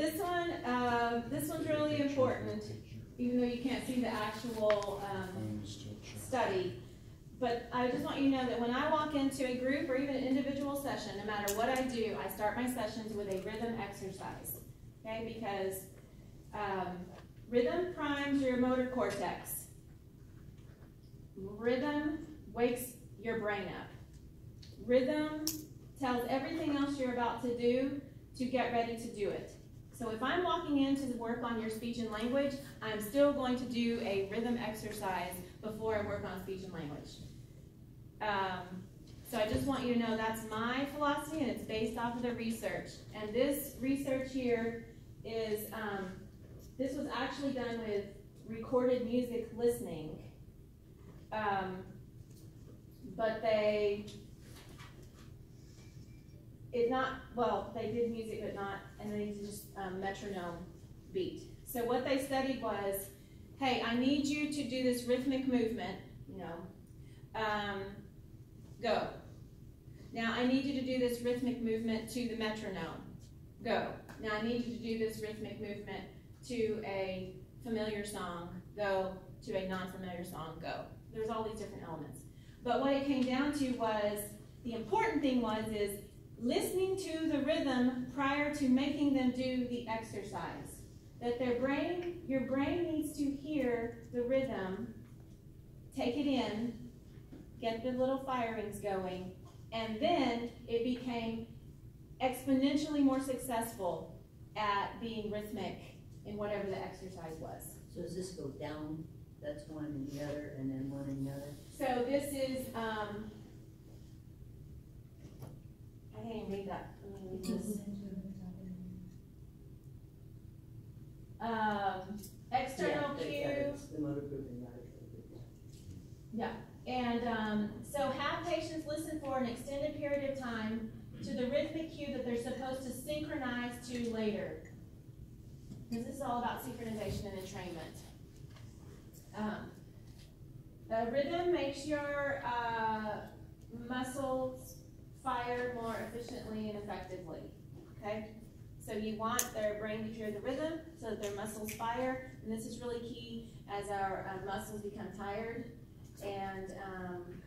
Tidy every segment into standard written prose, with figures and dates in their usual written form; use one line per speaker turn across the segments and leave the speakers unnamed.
this one's really important, even though you can't see the actual study. But I just want you to know that when I walk into a group or even an individual session, no matter what I do, I start my sessions with a rhythm exercise. Okay, because rhythm primes your motor cortex. Rhythm wakes your brain up. Rhythm tells everything else you're about to do to get ready to do it. So if I'm walking in to work on your speech and language, I'm still going to do a rhythm exercise before I work on speech and language. So I just want you to know that's my philosophy, and it's based off of the research. And this research here is, this was actually done with recorded music listening. But they did music, but not, and they just metronome beat. So what they studied was, hey, I need you to do this rhythmic movement, go. Now I need you to do this rhythmic movement to the metronome, go. Now I need you to do this rhythmic movement to a familiar song, go, to a non-familiar song, go. There's all these different elements. But what it came down to was, the important thing is listening to the rhythm prior to making them do the exercise. That your brain needs to hear the rhythm, take it in, get the little firings going, and then it became exponentially more successful at being rhythmic in whatever the exercise was.
So does this go down? That's one and the other, and then one and the other?
So this is, I can't even read that. Let me read this. External cue.
The motor group and that.
Yeah. And so have patients listen for an extended period of time to the rhythmic cue that they're supposed to synchronize to later. Because this is all about synchronization and entrainment. Rhythm makes your muscles fire more efficiently and effectively. Okay? So you want their brain to hear the rhythm so that their muscles fire. And this is really key as our muscles become tired. And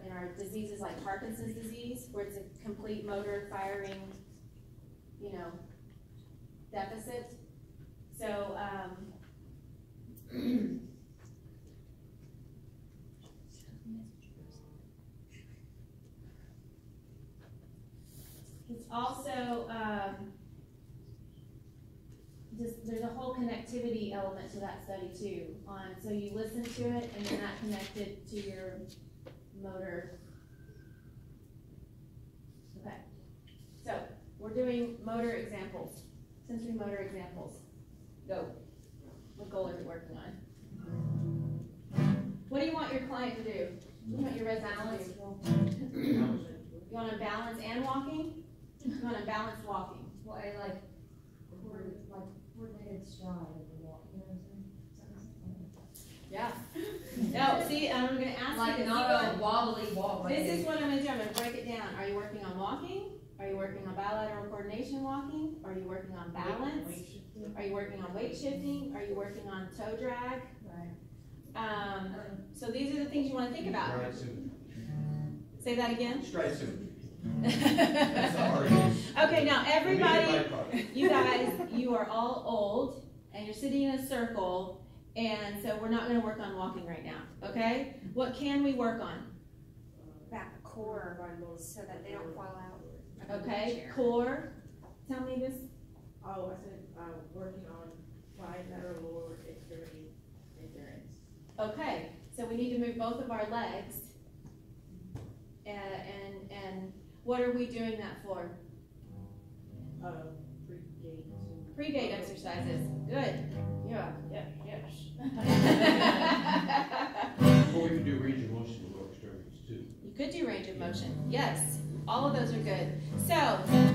in our diseases like Parkinson's disease, where it's a complete motor firing, deficit. So, it's also, there's a whole connectivity element to that study too. So you listen to it and then that connected to your motor. Okay. So we're doing motor examples, sensory motor examples. Go. What goal are you working on? What do you want your client to do? You want your balance? You want to balance and walking? You want to balance walking?
Well, I like coordinated stride of the walk. You know what I'm saying?
Yeah. No, see, I'm going to ask
like
you. Like
not a wobbly walk.
This is what I'm going to do. I'm going to break it down. Are you working on walking? Are you working on bilateral coordination walking? Are you working on balance? Are you working on weight shifting? Are you working on toe drag?
Right.
So these are the things you want to think about. Say that again.
Stride suit.
Okay, now everybody, you guys, you are all old and you're sitting in a circle, and so we're not going to work on walking right now, okay? What can we work on?
Back core so that they don't fall out.
Okay, core. Tell me this.
Oh, I said working on bilateral lower extremity endurance.
Okay, so we need to move both of our legs, and what are we doing that for? Pre-gait exercises. Good. Yeah. Yes.
Or we can do range of motion with lower extremities too.
You could do range of motion. Yes. All of those are good. So,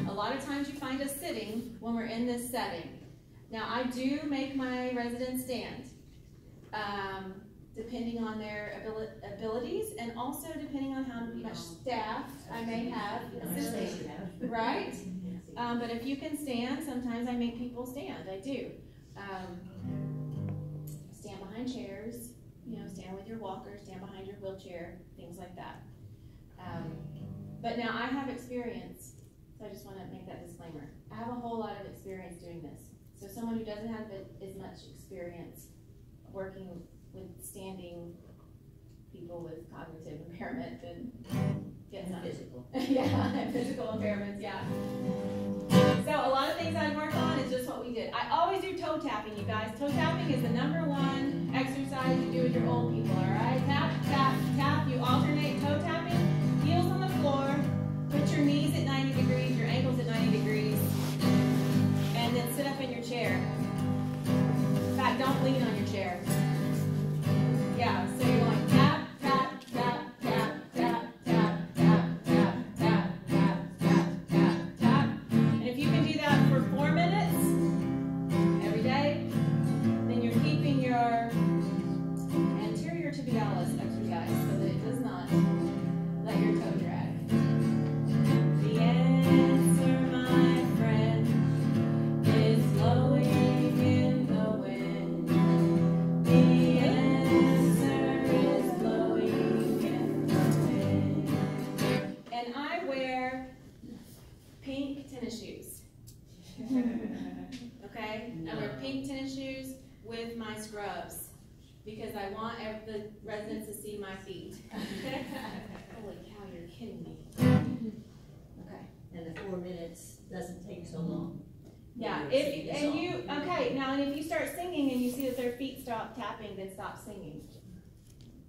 a lot of times you find us sitting when we're in this setting. Now, I do make my residents stand, depending on their abilities, and also depending on how much staff I may have assisting, right? But if you can stand, sometimes I make people stand, I do. Stand behind chairs, stand with your walker, stand behind your wheelchair, things like that. But now I have experience, so I just want to make that disclaimer. I have a whole lot of experience doing this. So someone who doesn't have as much experience working with standing people with cognitive impairment, then get some.
Physical.
Yeah, physical impairments, yeah. So a lot of things I work on is just what we did. I always do toe tapping, you guys. Toe tapping is the #1 exercise you do with your old people, all right? Tap, tap, tap. You alternate toe tapping, heels on the floor, put your knees at 90 degrees, your ankles at 90 degrees, and then sit up in your chair. In fact, don't lean on your chair. Yeah, so you're going tap, tap, tap, tap, tap, tap, tap, tap, tap, tap, tap, tap, tap. And if you can do that for 4 minutes every day, then you're keeping your anterior tibialis exercise so that it does not let your toe drag. The answer, my friend, is blowing in the wind. The answer is blowing in the wind. And I wear pink tennis shoes. Okay? I wear pink tennis shoes with my scrubs because I want the residents to see my feet. Holy cow, you're kidding me. Okay.
And the 4 minutes doesn't take so long.
Yeah,
When you're singing a song.
okay, now and if you start singing and you see that their feet stop tapping, then stop singing.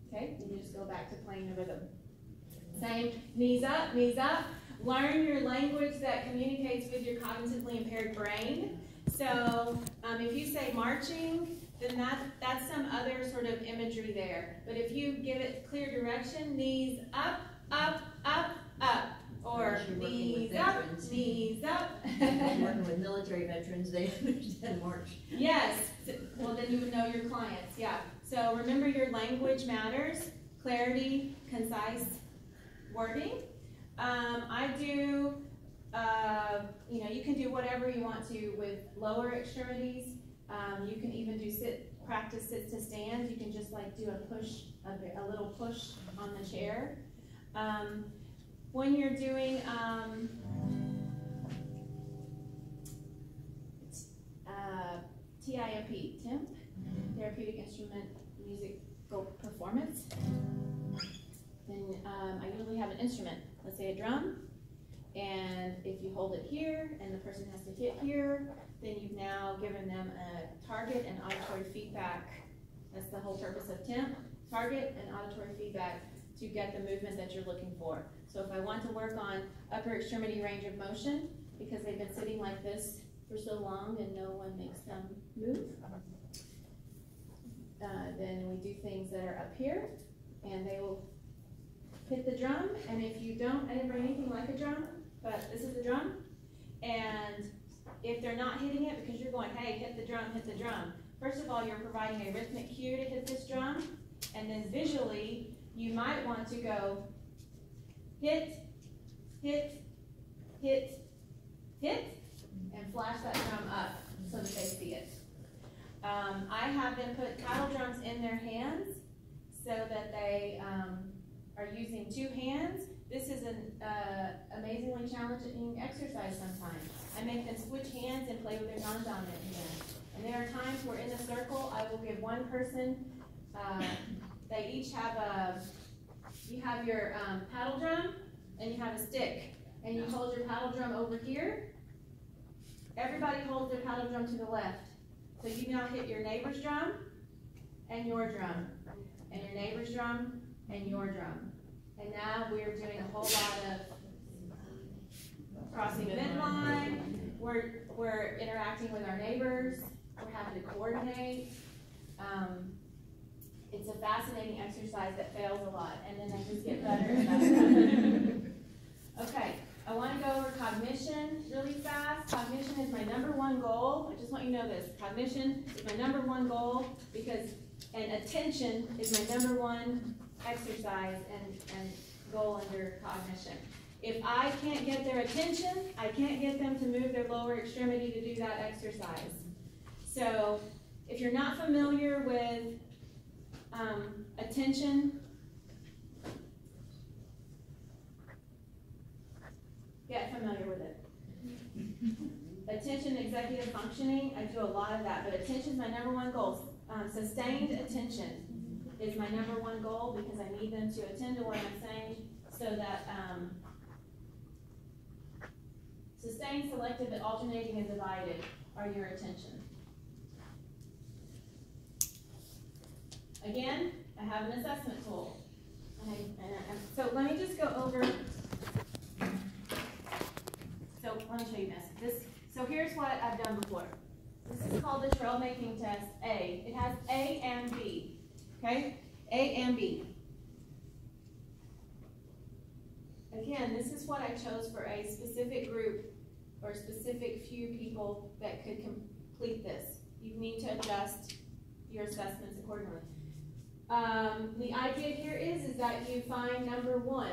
Okay, then you just go back to playing the rhythm. Same, knees up, knees up. Learn your language that communicates with your cognitively impaired brain. So if you say marching, then that's some other sort of imagery there. But if you give it clear direction, knees up, up, up, up. Or knees up, knees up.
Working with military veterans, they understand march.
Yes, well then you would know your clients, yeah. So remember your language matters, clarity, concise wording. I do, you can do whatever you want to with lower extremities. You can even do practice sit to stand. You can just like do a little push on the chair. When you're doing TIMP, TIMP, Therapeutic Instrument Musical Performance, then I usually have an instrument, let's say a drum, and if you hold it here and the person has to hit here, then you've now given them a target and auditory feedback. That's the whole purpose of TIMP, target and auditory feedback to get the movement that you're looking for. So if I want to work on upper extremity range of motion, because they've been sitting like this for so long and no one makes them move, then we do things that are up here, and they will hit the drum. And if you don't, I didn't bring anything like a drum, but this is the drum. And if they're not hitting it because you're going, hey, hit the drum, hit the drum. First of all, you're providing a rhythmic cue to hit this drum, and then visually, you might want to go hit, hit, hit, hit, and flash that drum up so that they see it. I have them put paddle drums in their hands so that they are using 2 hands. This is an amazingly challenging exercise sometimes. I make them switch hands and play with their non-dominant hand. And there are times where in a circle I will give one person, they each have you have your paddle drum and you have a stick. And you hold your paddle drum over here. Everybody holds their paddle drum to the left. So you now hit your neighbor's drum and your drum. And your neighbor's drum and your drum. And now we're doing a whole lot of crossing midline. We're interacting with our neighbors. We're having to coordinate. It's a fascinating exercise that fails a lot, and then they just get better and better. Okay, I want to go over cognition really fast. Cognition is my #1 goal. I just want you to know this. Cognition is my #1 goal and attention is my #1 exercise and goal under cognition. If I can't get their attention, I can't get them to move their lower extremity to do that exercise. So if you're not familiar with attention, get familiar with it. Attention, executive functioning, I do a lot of that, but attention is my number one goal. Sustained attention is my number one goal because I need them to attend to what I'm saying so that sustained, selective, alternating, and divided are your attention. Again, I have an assessment tool. So let me just go over. So let me show you this. So here's what I've done before. This is called the trail making test A. It has A and B. Okay? A and B. Again, this is what I chose for a specific group or specific few people that could complete this. You need to adjust your assessments accordingly. The idea here is that you find number 1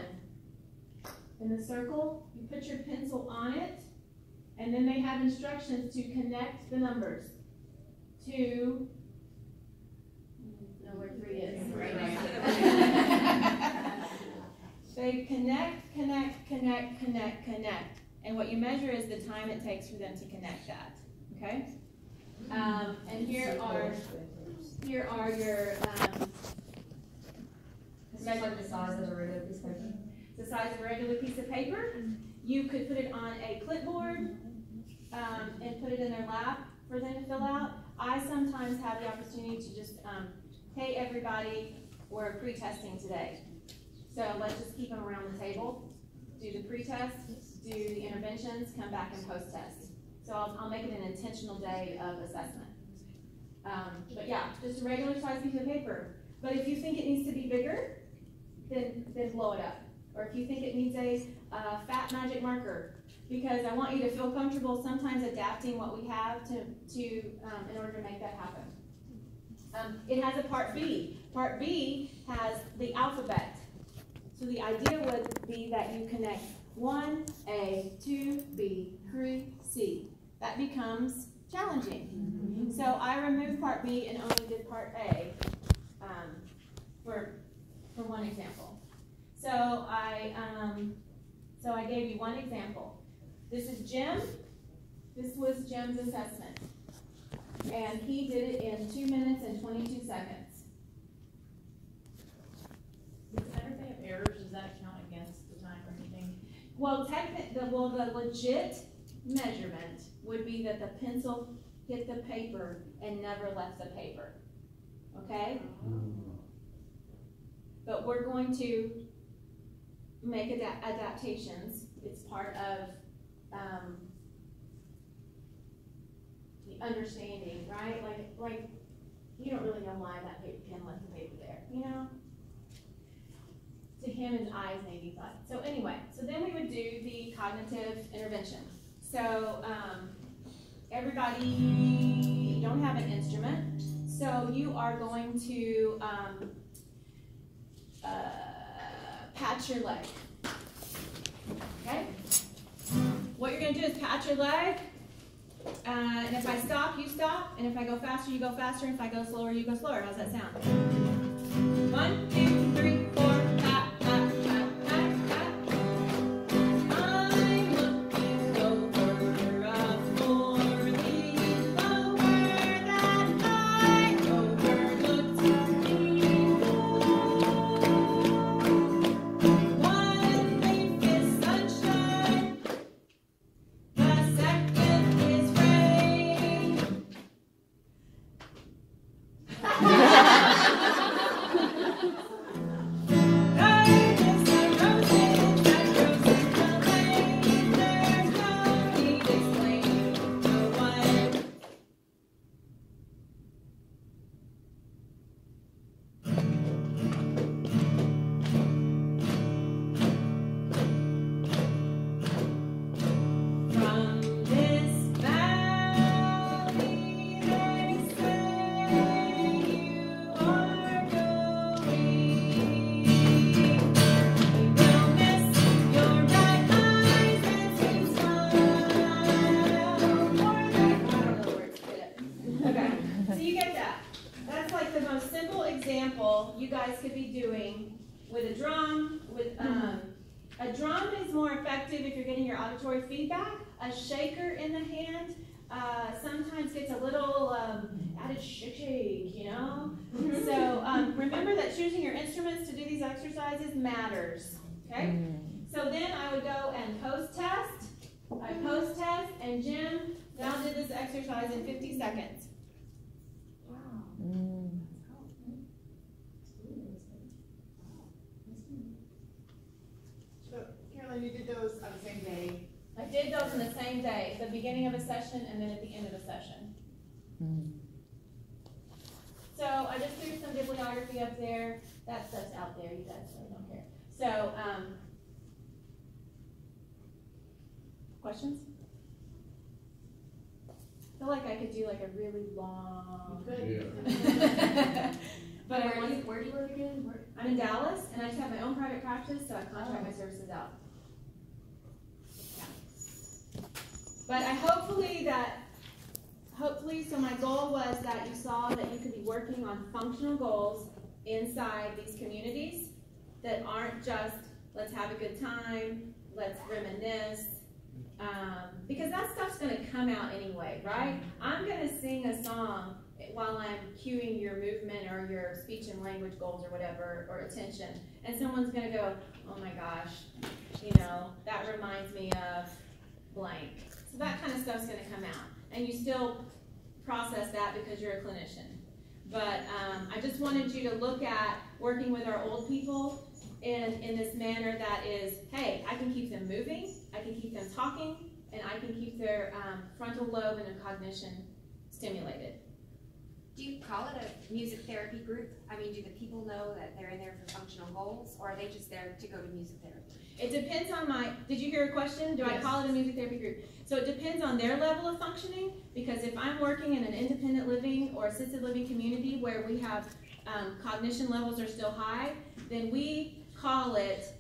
in the circle, you put your pencil on it, and then they have instructions to connect the numbers to, know where 3 is. They connect, and what you measure is the time it takes for them to connect that, okay? And here are your
It's like the size of a regular piece of paper.
the size of a regular piece of paper. You could put it on a clipboard and put it in their lap for them to fill out. I sometimes have the opportunity to just, hey everybody, we're pre-testing today. So let's just keep them around the table, do the pre-test, do the interventions, come back and post-test. So I'll make it an intentional day of assessment. But yeah, just a regular size piece of paper. But if you think it needs to be bigger, then blow it up. Or if you think it needs a fat magic marker, because I want you to feel comfortable sometimes adapting what we have to in order to make that happen. It has a part B. Part B has the alphabet. So the idea would be that you connect 1A, 2B, 3C. That becomes challenging. So I removed part B and only did part A for one example. So I gave you one example. This is Jim. This was Jim's assessment. And he did it in 2 minutes and 22 seconds.
Does everything have errors? Does that count against the time or anything?
Well, the legit measurement would be that the pencil hit the paper and never left the paper. Okay? But we're going to make adaptations. It's part of the understanding, right? Like you don't really know why that pen left the paper there, you know? To him, his eyes maybe thought. So anyway, so then we would do the cognitive intervention. So everybody, you don't have an instrument, so you are going to pat your leg. Okay? What you're going to do is pat your leg, and if I stop, you stop, and if I go faster, you go faster, and if I go slower, you go slower. How's that sound? 1, 2, 3, 4, pat, pat, pat, pat, pat. I'm looking over a floor below where that I overlooked me. One leaf is sunshine, the second is rain. with a drum, a drum is more effective if you're getting your auditory feedback. A shaker in the hand sometimes gets a little added shake, you know? So remember that choosing your instruments to do these exercises matters, okay? So then I would go and post-test. I post-test, and Jim now did this exercise in 50 seconds.
So, Carolyn, you did those on the same day?
I did those in the same day, the beginning of a session and then at the end of a session. So I just threw some bibliography up there. That stuff's out there, you guys really don't care. So, questions? I feel like I could do like a really long.
Yeah.
But
Where do you work again?
I'm in Dallas, and I just have my own private practice, so I contract my services out. Yeah. But so my goal was that you saw that you could be working on functional goals inside these communities that aren't just, let's have a good time, let's reminisce, because that stuff's going to come out anyway, right? I'm going to sing a song while I'm cueing your movement or your speech and language goals or whatever, or attention, and someone's going to go, oh my gosh, you know, that reminds me of blank. So that kind of stuff's going to come out, and you still process that because you're a clinician. But I just wanted you to look at working with our old people in this manner that is, hey, I can keep them moving, I can keep them talking, and I can keep their frontal lobe and their cognition stimulated.
Do you call it a music therapy group? I mean, do the people know that they're in there for functional goals, or are they just there to go to music therapy?
It depends on did you hear a question? Do I
Yes.
call it a music therapy group? So it depends on their level of functioning, because if I'm working in an independent living or assisted living community where we have cognition levels are still high, then we call it,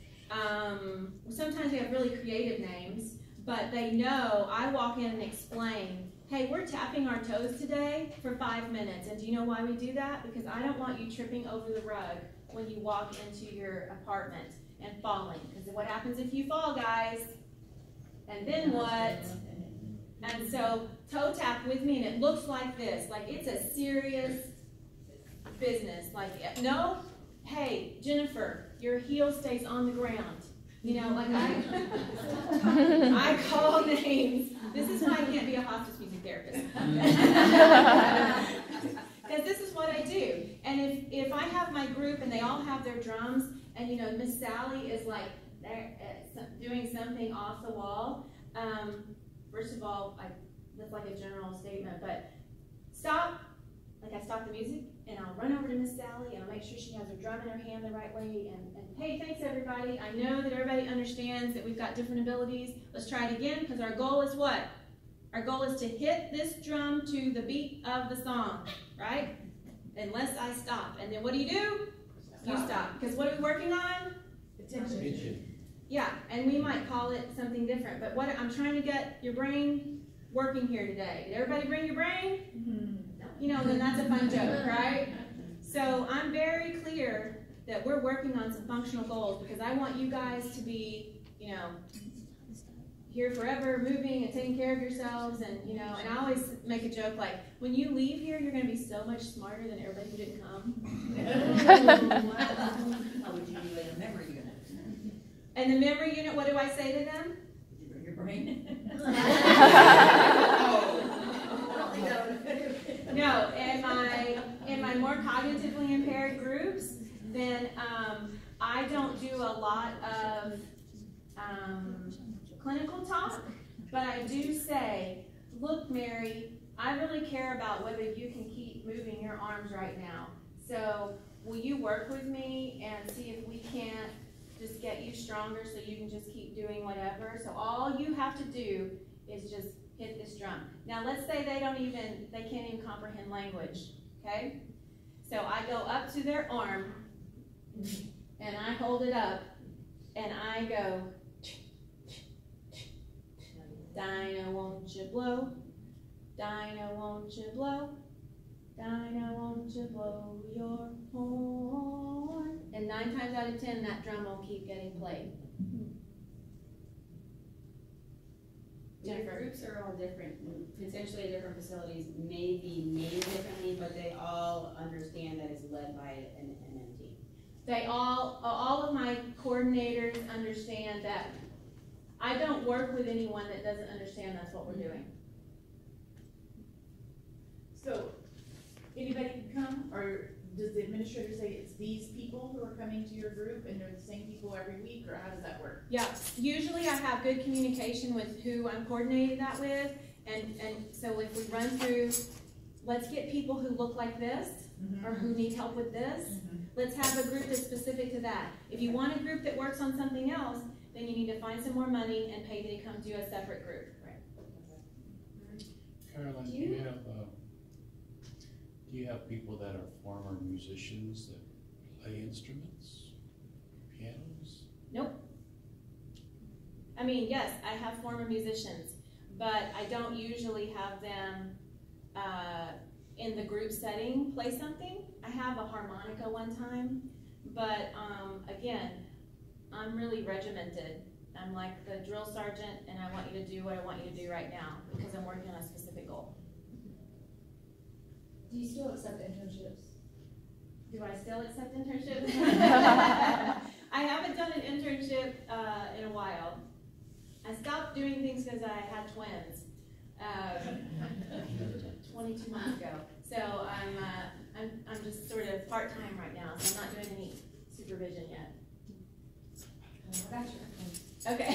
sometimes we have really creative names, but they know, I walk in and explain, hey, we're tapping our toes today for 5 minutes, and do you know why we do that? Because I don't want you tripping over the rug when you walk into your apartment and falling, because what happens if you fall, guys? And then what? And so toe tap with me, and it looks like this, like it's a serious business. Like, no, hey, Jennifer, your heel stays on the ground. You know, like I call names. This is why I can't be a hospice music therapist. Because this is what I do. And if I have my group and they all have their drums, and you know, Miss Sally is like doing something off the wall, first of all, that's like a general statement, but stop, like I stop the music, and I'll run over to Miss Sally, and I'll make sure she has her drum in her hand the right way, and hey, thanks everybody. I know that everybody understands that we've got different abilities. Let's try it again, because our goal is what? Our goal is to hit this drum to the beat of the song, right? Unless I stop. And then what do? You stop. Because what are we working on?
Attention.
Yeah, and we might call it something different. But what I'm trying to get your brain working here today. Did everybody bring your brain? Mm-hmm. You know, then that's a fun joke, right? So I'm very clear that we're working on some functional goals, because I want you guys to be, you know, here forever, moving and taking care of yourselves, and you know, and I always make a joke like, when you leave here, you're going to be so much smarter than everybody who didn't come.
How would you do in a memory unit?
And the memory unit, what do I say to them?
Did you bring your brain?
No, in my more cognitively impaired groups, then I don't do a lot of clinical talk, but I do say, look, Mary, I really care about whether you can keep moving your arms right now. So will you work with me and see if we can't just get you stronger so you can just keep doing whatever? So all you have to do is just hit this drum. Now let's say they can't even comprehend language, okay? So I go up to their arm and I hold it up and I go, Dinah, won't you blow? Dinah, won't you blow? Dinah, won't you blow your horn? And 9 times out of 10, that drum will keep getting played.
Your
Jennifer.
groups are all different, potentially at different facilities, may be named differently, but they all understand that it's led by an MT.
They all of my coordinators understand that I don't work with anyone that doesn't understand that's what we're doing.
So, anybody can come, or does the administrator say it's these people who are coming to your group and they're the same people every week, or how does that work?
Yeah, usually I have good communication with who I'm coordinating that with, and so if we run through, let's get people who look like this, or who need help with this, let's have a group that's specific to that. If you want a group that works on something else, then you need to find some more money and pay to come do a separate group.
Carolyn, do you have people that are former musicians that play instruments, pianos?
Nope. I mean, yes, I have former musicians, but I don't usually have them in the group setting play something. I have a harmonica one time, but again, I'm really regimented. I'm like the drill sergeant, and I want you to do what I want you to do right now because I'm working on a specific goal.
Do you still accept internships?
Do I still accept internships? I haven't done an internship in a while. I stopped doing things because I had twins 22 months ago. So I'm just sort of part-time right now, so I'm not doing any supervision yet.
Gotcha.
Okay.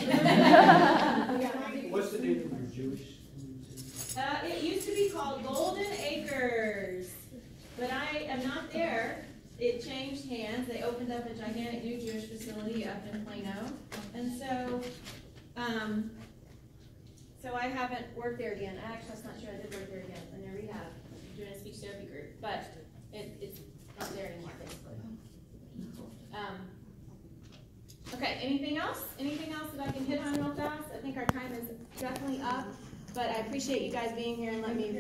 What's the name of your Jewish?
It used to be called Golden Acres, but I am not there. It changed hands. They opened up a gigantic new Jewish facility up in Plano, and so I haven't worked there again. Actually, I'm not sure I did work there again. I never have. I'm doing a speech therapy group, but it's not there anymore, basically. Okay, anything else? Anything else that I can hit on real fast? I think our time is definitely up, but I appreciate you guys being here and let me.